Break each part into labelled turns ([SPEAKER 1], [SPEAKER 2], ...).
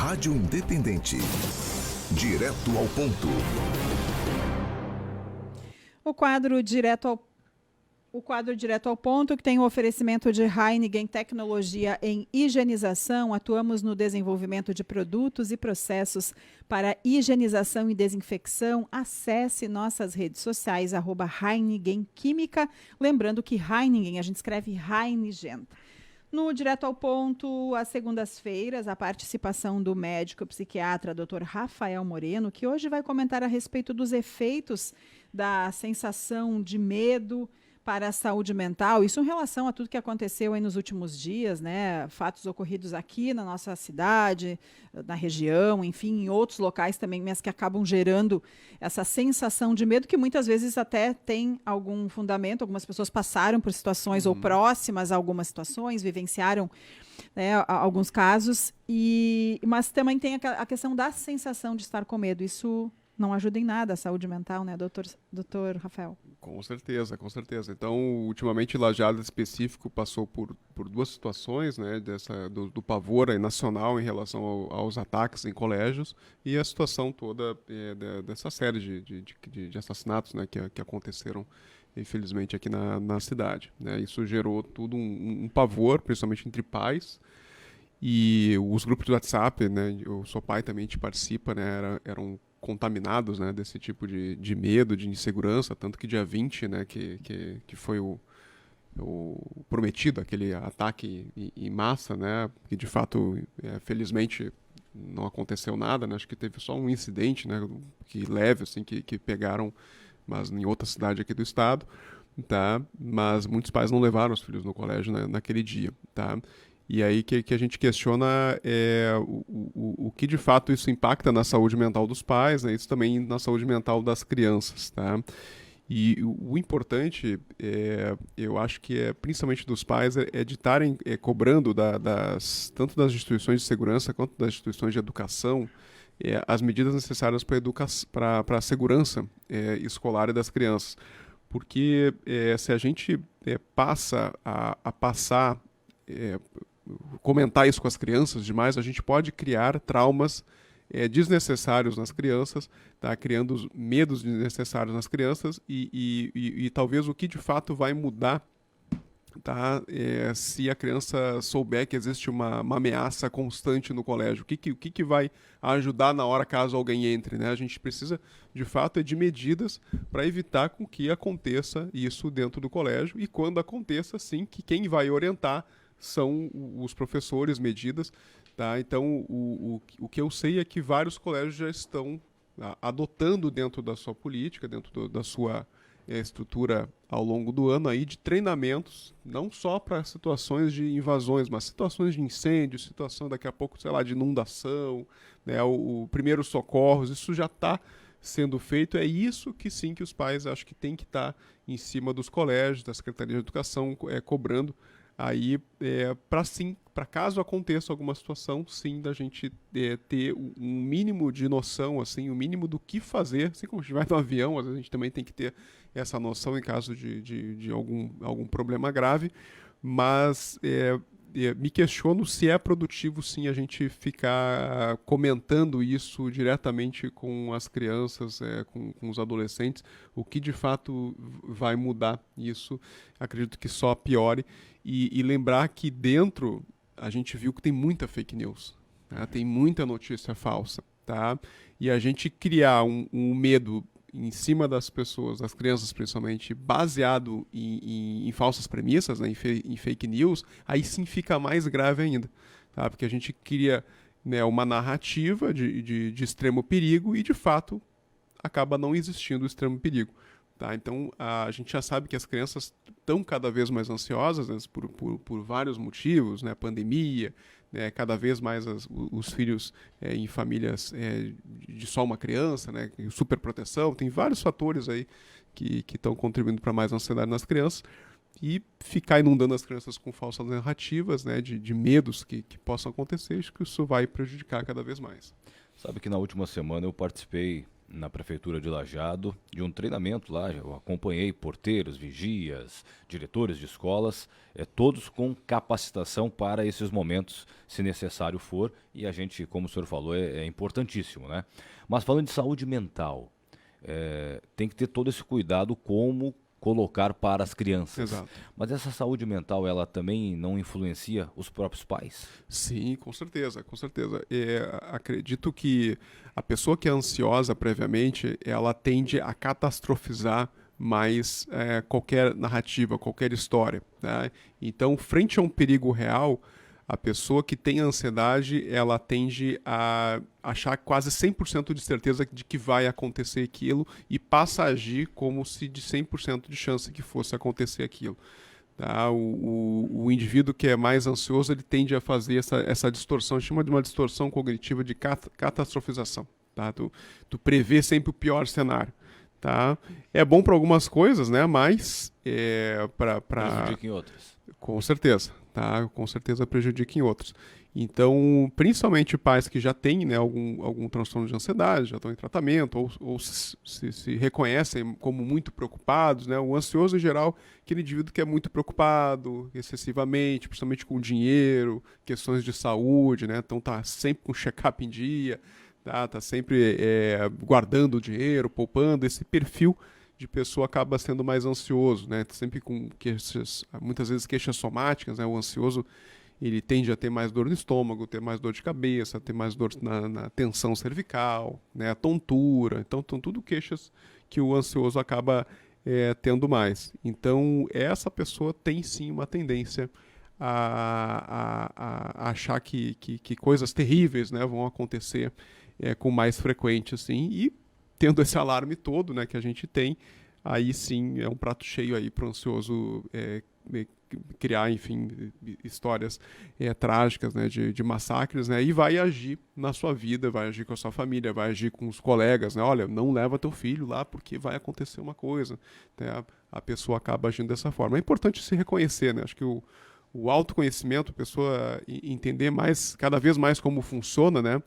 [SPEAKER 1] Rádio Independente. Direto ao ponto.
[SPEAKER 2] O quadro Direto ao Ponto, que tem o oferecimento de Heineken Tecnologia em Higienização. Atuamos no desenvolvimento de produtos e processos para higienização e desinfecção. Acesse nossas redes sociais, @Heineken Química. Lembrando que Heineken, a gente escreve Heineken. No Direto ao Ponto, às segundas-feiras, a participação do médico psiquiatra Dr. Rafael Moreno, que hoje vai comentar a respeito dos efeitos da sensação de medo para a saúde mental, isso em relação a tudo que aconteceu aí nos últimos dias, né? Fatos ocorridos aqui na nossa cidade, na região, enfim, em outros locais também, mas que acabam gerando essa sensação de medo que muitas vezes até tem algum fundamento. Algumas pessoas passaram por situações ou próximas a algumas situações, vivenciaram, né, alguns casos, mas também tem a questão da sensação de estar com medo. Isso não ajuda em nada a saúde mental, né, doutor Rafael?
[SPEAKER 3] Com certeza, com certeza. Então, ultimamente, Lajeado específico passou por duas situações, né, do pavor aí nacional em relação aos ataques em colégios e a situação toda dessa série de assassinatos, né, que aconteceram, infelizmente, aqui na cidade, né? Isso gerou tudo um pavor, principalmente entre pais. E os grupos de WhatsApp, né, eu sou pai também, a gente participa, né, eram contaminados, né, desse tipo de medo, de insegurança, tanto que dia 20, né, que foi o prometido, aquele ataque em massa, né, que de fato, felizmente, não aconteceu nada, né, acho que teve só um incidente, né, que leve, assim, que pegaram, mas em outra cidade aqui do estado, tá, mas muitos pais não levaram os filhos no colégio, né, naquele dia, tá. E aí que a gente questiona o que de fato isso impacta na saúde mental dos pais, né? Isso também na saúde mental das crianças, tá? E o importante, eu acho que principalmente dos pais, de estarem cobrando tanto das instituições de segurança quanto das instituições de educação as medidas necessárias para a segurança escolar e das crianças. Porque se a gente passa a passar comentar isso com as crianças demais, a gente pode criar traumas desnecessários nas crianças, tá? Criando medos desnecessários nas crianças e talvez o que de fato vai mudar, tá? Se a criança souber que existe uma ameaça constante no colégio. O que vai ajudar na hora caso alguém entre, né? A gente precisa, de fato, de medidas para evitar com que aconteça isso dentro do colégio e quando aconteça, sim, que quem vai orientar são os professores, medidas, tá? Então, o que eu sei é que vários colégios já estão adotando dentro da sua política, dentro da sua estrutura ao longo do ano aí de treinamentos, não só para situações de invasões, mas situações de incêndio, situação daqui a pouco, sei lá, de inundação, né? O primeiros socorros, isso já está sendo feito. É isso que sim que os pais acho que tem que estar em cima dos colégios, da Secretaria de Educação, cobrando aí para caso aconteça alguma situação, sim, da gente ter um mínimo de noção, assim, um mínimo do que fazer, assim como a gente vai no avião, às vezes a gente também tem que ter essa noção em caso de algum problema grave, mas me questiono se é produtivo, sim, a gente ficar comentando isso diretamente com as crianças, com os adolescentes, o que de fato vai mudar isso, acredito que só piore. E lembrar que dentro a gente viu que tem muita fake news, tá? Tem muita notícia falsa, tá? E a gente criar um medo em cima das pessoas, das crianças principalmente, baseado em falsas premissas, né, em fake news, aí sim fica mais grave ainda, tá? Porque a gente cria, né, uma narrativa de extremo perigo e de fato acaba não existindo o extremo perigo. Tá? Então, a gente já sabe que as crianças estão cada vez mais ansiosas, né, por vários motivos, né, pandemia, né, cada vez mais os filhos em famílias de só uma criança, né, superproteção, tem vários fatores aí que estão contribuindo para mais ansiedade nas crianças e ficar inundando as crianças com falsas narrativas, né, de medos que possam acontecer, acho que isso vai prejudicar cada vez mais.
[SPEAKER 4] Sabe que na última semana eu participei na Prefeitura de Lajeado, de um treinamento lá. Eu acompanhei porteiros, vigias, diretores de escolas, todos com capacitação para esses momentos, se necessário for. E a gente, como o senhor falou, é importantíssimo, né? Mas falando de saúde mental, tem que ter todo esse cuidado como colocar para as crianças.
[SPEAKER 3] Exato.
[SPEAKER 4] Mas essa saúde mental, ela também não influencia os próprios pais?
[SPEAKER 3] Sim, com certeza, com certeza. Acredito que a pessoa que é ansiosa previamente, ela tende a catastrofizar mais qualquer narrativa, qualquer história, né? Então, frente a um perigo real, a pessoa que tem ansiedade, ela tende a achar quase 100% de certeza de que vai acontecer aquilo e passa a agir como se de 100% de chance que fosse acontecer aquilo. Tá? O indivíduo que é mais ansioso, ele tende a fazer essa distorção, a gente chama de uma distorção cognitiva de catastrofização. Tá? Tu prevê sempre o pior cenário. Tá? É bom para algumas coisas, né? Mas
[SPEAKER 4] Prejudica em outras.
[SPEAKER 3] Com certeza, tá? Com certeza prejudica em outros. Então, principalmente pais que já têm, né, algum transtorno de ansiedade, já estão em tratamento, ou se reconhecem como muito preocupados, né? O ansioso, em geral, aquele indivíduo que é muito preocupado excessivamente, principalmente com dinheiro, questões de saúde, né? Então tá sempre com check-up em dia, tá sempre guardando dinheiro, poupando. Esse perfil de pessoa acaba sendo mais ansioso, né? Sempre com queixas, muitas vezes queixas somáticas, né? O ansioso, ele tende a ter mais dor no estômago, ter mais dor de cabeça, ter mais dor na tensão cervical, né? A tontura. Então, são tudo queixas que o ansioso acaba tendo mais. Então, essa pessoa tem sim uma tendência a achar que coisas terríveis, né, vão acontecer com mais frequência, assim, e tendo esse alarme todo, né, que a gente tem, aí sim é um prato cheio aí para o ansioso criar, enfim, histórias trágicas, né, de massacres, né, e vai agir na sua vida, vai agir com a sua família, vai agir com os colegas, né, olha, não leva teu filho lá porque vai acontecer uma coisa, né, a pessoa acaba agindo dessa forma. É importante se reconhecer, né, acho que o autoconhecimento, a pessoa entender mais, cada vez mais como funciona, né,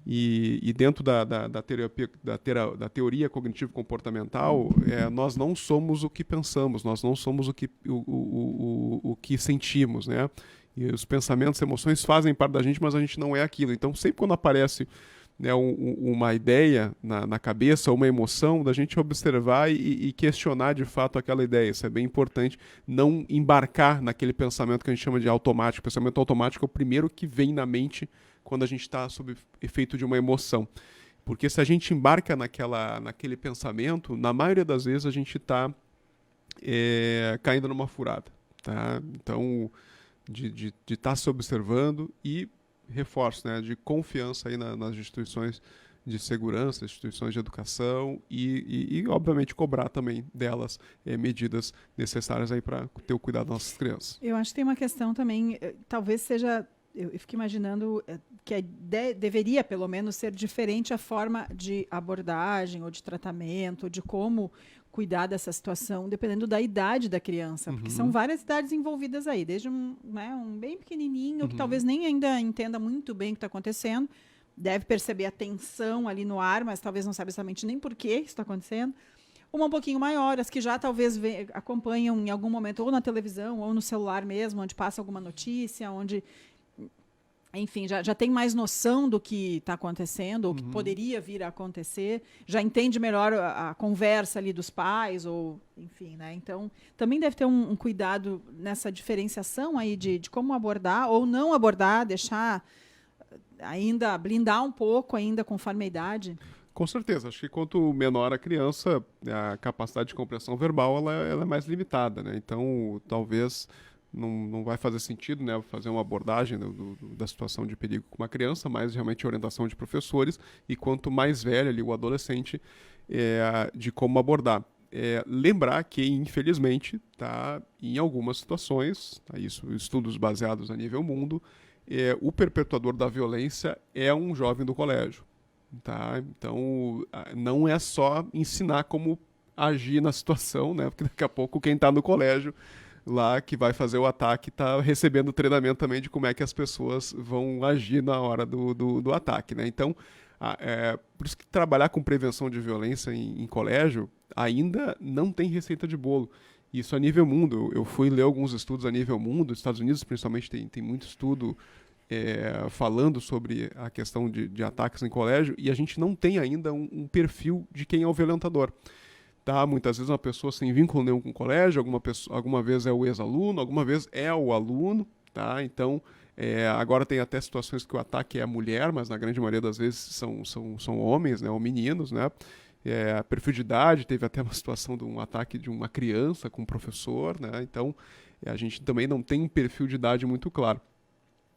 [SPEAKER 3] e dentro da teoria cognitivo-comportamental, nós não somos o que pensamos, nós não somos o que sentimos, né? E os pensamentos, emoções fazem parte da gente, mas a gente não é aquilo. Então, sempre quando aparece, né, uma ideia na cabeça, uma emoção, da gente observar e questionar de fato aquela ideia. Isso é bem importante, não embarcar naquele pensamento que a gente chama de automático. O pensamento automático é o primeiro que vem na mente quando a gente está sob efeito de uma emoção. Porque se a gente embarca naquele pensamento, na maioria das vezes a gente está caindo numa furada. Tá? Então, de estar se observando e reforço, né, de confiança aí nas instituições de segurança, instituições de educação e obviamente, cobrar também delas medidas necessárias aí para ter o cuidado das nossas crianças.
[SPEAKER 2] Eu acho que tem uma questão também, talvez seja... Eu fico imaginando que deveria, pelo menos, ser diferente a forma de abordagem ou de tratamento, ou de como cuidar dessa situação, dependendo da idade da criança. Porque são várias idades envolvidas aí, desde um bem pequenininho, que talvez nem ainda entenda muito bem o que está acontecendo, deve perceber a tensão ali no ar, mas talvez não saiba exatamente nem por que isso está acontecendo. Uma um pouquinho maior, as que já talvez acompanham em algum momento, ou na televisão, ou no celular mesmo, onde passa alguma notícia, onde... Enfim, já tem mais noção do que está acontecendo, ou que poderia vir a acontecer, já entende melhor a conversa ali dos pais, ou enfim, né? Então, também deve ter um cuidado nessa diferenciação aí de como abordar ou não abordar, deixar ainda, blindar um pouco ainda conforme a idade.
[SPEAKER 3] Com certeza, acho que quanto menor a criança, a capacidade de compreensão verbal ela é mais limitada, né? Então, talvez... Não vai fazer sentido, né, fazer uma abordagem da situação de perigo com uma criança, mas realmente orientação de professores, e quanto mais velho ali, o adolescente, de como abordar. Lembrar que, infelizmente, tá, em algumas situações, tá, isso, estudos baseados a nível mundo, o perpetuador da violência é um jovem do colégio. Tá? Então, não é só ensinar como agir na situação, né, porque daqui a pouco quem está no colégio lá que vai fazer o ataque está recebendo treinamento também de como é que as pessoas vão agir na hora do ataque, né? Então, Por isso que trabalhar com prevenção de violência em colégio ainda não tem receita de bolo. Isso a nível mundo. Eu fui ler alguns estudos a nível mundo, Estados Unidos principalmente tem muito estudo falando sobre a questão de ataques em colégio, e a gente não tem ainda um perfil de quem é o violentador. Tá? Muitas vezes uma pessoa sem vínculo nenhum com o colégio, alguma vez é o ex-aluno, alguma vez é o aluno. Tá? Então, agora tem até situações que o ataque é a mulher, mas na grande maioria das vezes são homens, né, ou meninos, né? Perfil de idade, teve até uma situação de um ataque de uma criança com um professor, né? Então, a gente também não tem um perfil de idade muito claro.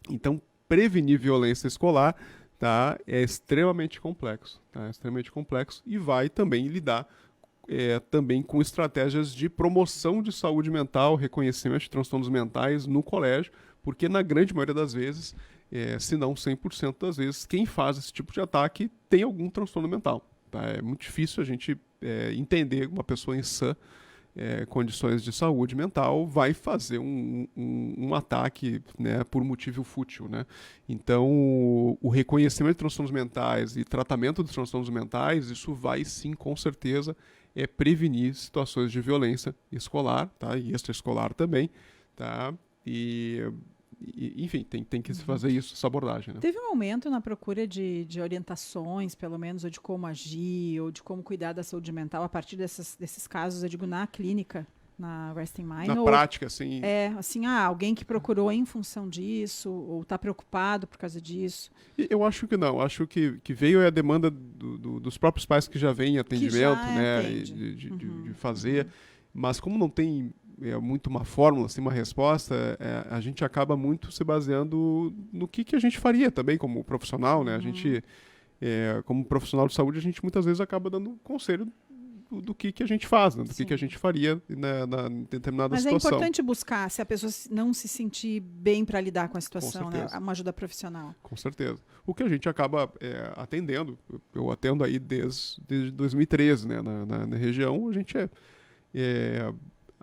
[SPEAKER 3] Então, prevenir violência escolar, tá, é extremamente complexo, tá? É extremamente complexo, e vai também lidar também com estratégias de promoção de saúde mental, reconhecimento de transtornos mentais no colégio, porque na grande maioria das vezes, se não 100% das vezes, quem faz esse tipo de ataque tem algum transtorno mental. Tá? É muito difícil a gente entender uma pessoa em sã condições de saúde mental vai fazer um ataque, né, por motivo fútil, né? Então, o reconhecimento de transtornos mentais e tratamento dos transtornos mentais, isso vai sim, com certeza, prevenir situações de violência escolar, tá? E extraescolar também, tá? Enfim, tem que se fazer isso, essa abordagem. Né?
[SPEAKER 2] Teve um aumento na procura de orientações, pelo menos, ou de como agir, ou de como cuidar da saúde mental a partir desses casos, eu digo, na clínica, na Resting Mind?
[SPEAKER 3] Na prática, assim...
[SPEAKER 2] Alguém que procurou em função disso, ou está preocupado por causa disso?
[SPEAKER 3] Eu acho que não. Acho que veio a demanda dos próprios pais que já vêm em atendimento, né? De fazer. Mas como não tem muito uma fórmula, assim, uma resposta, a gente acaba muito se baseando no que a gente faria também como profissional, né? A gente, como profissional de saúde, a gente muitas vezes acaba dando conselho do que a gente faz, né? Do que a gente faria na determinada situação.
[SPEAKER 2] Mas é importante buscar, se a pessoa não se sentir bem para lidar com a situação, né? Uma ajuda profissional.
[SPEAKER 3] Com certeza. O que a gente acaba atendendo, eu atendo aí desde 2013, né? Na região, a gente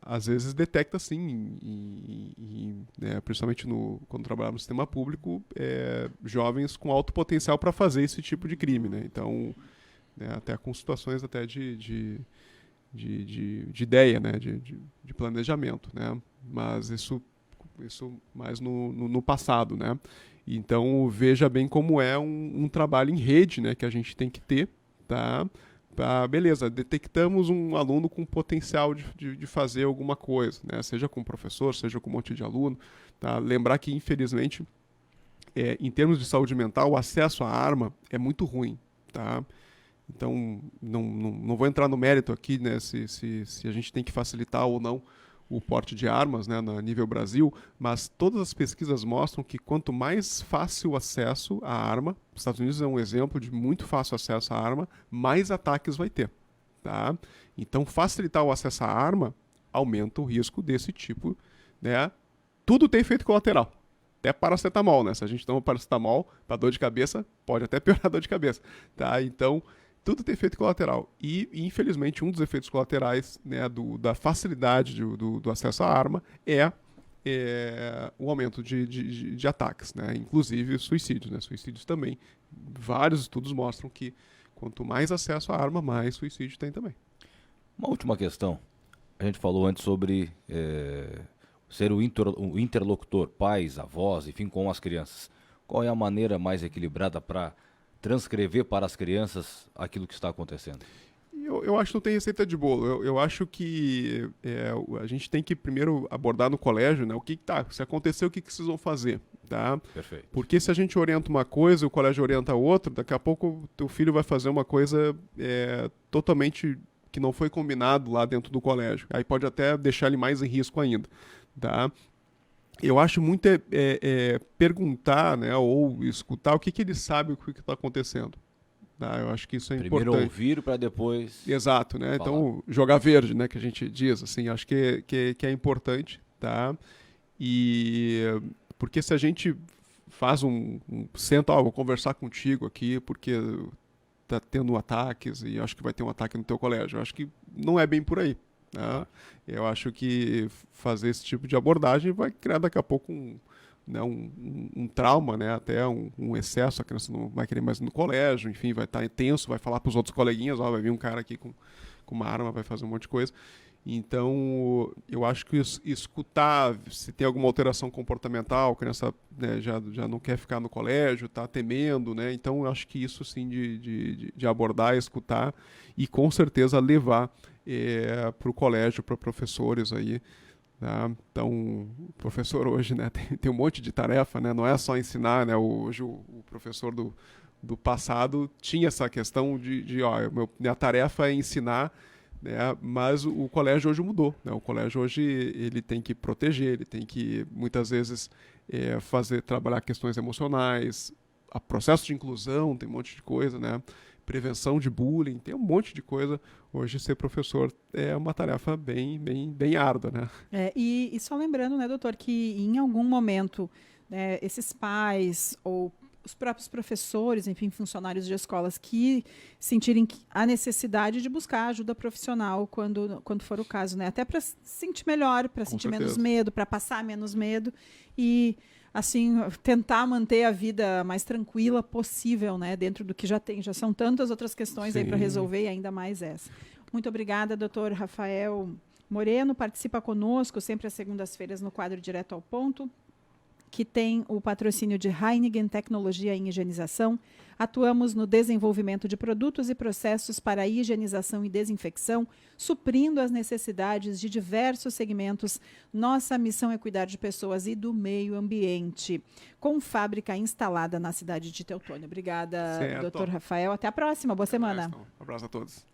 [SPEAKER 3] às vezes detecta, sim, principalmente quando trabalhamos no sistema público, jovens com alto potencial para fazer esse tipo de crime, né? Então, até com situações até de ideia, né? De planejamento, né? Mas isso mais no passado, né? Então, veja bem como é um trabalho em rede, né? Que a gente tem que ter, tá? Beleza, detectamos um aluno com potencial de fazer alguma coisa, né? Seja com o professor, seja com um monte de aluno. Tá? Lembrar que, infelizmente, em termos de saúde mental, o acesso à arma é muito ruim. Tá? Então, não vou entrar no mérito aqui, né, se a gente tem que facilitar ou não o porte de armas, né, no nível Brasil, mas todas as pesquisas mostram que quanto mais fácil o acesso à arma, os Estados Unidos é um exemplo de muito fácil acesso à arma, mais ataques vai ter. Tá? Então, facilitar o acesso à arma aumenta o risco desse tipo. Né? Tudo tem efeito colateral. Até paracetamol, né? Se a gente toma paracetamol para dor de cabeça, pode até piorar a dor de cabeça. Tá? Então, tudo tem efeito colateral. E, infelizmente, um dos efeitos colaterais, né, da facilidade do acesso à arma é o aumento de ataques, né? Inclusive suicídios. Né? Suicídios também. Vários estudos mostram que quanto mais acesso à arma, mais suicídio tem também.
[SPEAKER 4] Uma última questão. A gente falou antes sobre ser o interlocutor, pais, avós, enfim, com as crianças. Qual é a maneira mais equilibrada para transcrever para as crianças aquilo que está acontecendo?
[SPEAKER 3] Eu acho que não tem receita de bolo. Eu acho que a gente tem que primeiro abordar no colégio, né, se aconteceu, o que vocês vão fazer. Tá?
[SPEAKER 4] Perfeito.
[SPEAKER 3] Porque se a gente orienta uma coisa e o colégio orienta outra, daqui a pouco o teu filho vai fazer uma coisa totalmente que não foi combinado lá dentro do colégio. Aí pode até deixar ele mais em risco ainda. Tá? Eu acho muito perguntar, né, ou escutar o que ele sabe, o que está acontecendo. Tá? Eu acho que isso é importante.
[SPEAKER 4] Primeiro ouvir para depois...
[SPEAKER 3] Exato, né?
[SPEAKER 4] falar.
[SPEAKER 3] Então, jogar verde, né, que a gente diz, assim, acho que é importante, tá? E porque se a gente faz senta, vou conversar contigo aqui, porque tá tendo ataques e acho que vai ter um ataque no teu colégio. Eu acho que não é bem por aí. Né? Eu acho que fazer esse tipo de abordagem vai criar daqui a pouco né, um trauma, né, até um excesso, a criança não vai querer mais ir no colégio, enfim, vai estar tenso, vai falar para os outros coleguinhas, vai vir um cara aqui com uma arma, vai fazer um monte de coisa. Então, eu acho que escutar se tem alguma alteração comportamental, a criança, né, já não quer ficar no colégio, está temendo, né? Então, eu acho que isso sim de abordar, escutar e com certeza levar para o colégio, para professores aí. Tá? Então, o professor hoje, né, tem um monte de tarefa, né? Não é só ensinar, né? Hoje o professor do passado tinha essa questão minha tarefa é ensinar, né, mas o colégio hoje mudou, né? O colégio hoje ele tem que proteger, ele tem que muitas vezes trabalhar questões emocionais, processo de inclusão, tem um monte de coisa, né? Prevenção de bullying, tem um monte de coisa. Hoje ser professor é uma tarefa bem árdua, né?
[SPEAKER 2] E só lembrando, né, doutor, que em algum momento, né, esses pais ou os próprios professores, enfim, funcionários de escolas que sentirem a necessidade de buscar ajuda profissional quando for o caso, né? Até para se sentir melhor, para sentir menos medo, para passar menos medo e, assim, tentar manter a vida mais tranquila possível, né? Dentro do que já tem. Já são tantas outras questões aí para resolver e ainda mais essa. Muito obrigada, doutor Rafael Moreno. Participa conosco sempre às segundas-feiras no quadro Direto ao Ponto, que tem o patrocínio de Heineken Tecnologia em Higienização. Atuamos no desenvolvimento de produtos e processos para higienização e desinfecção, suprindo as necessidades de diversos segmentos. Nossa missão é cuidar de pessoas e do meio ambiente, com fábrica instalada na cidade de Teutônia. Obrigada, doutor Rafael. Até a próxima. Boa semana.
[SPEAKER 3] Um abraço a todos.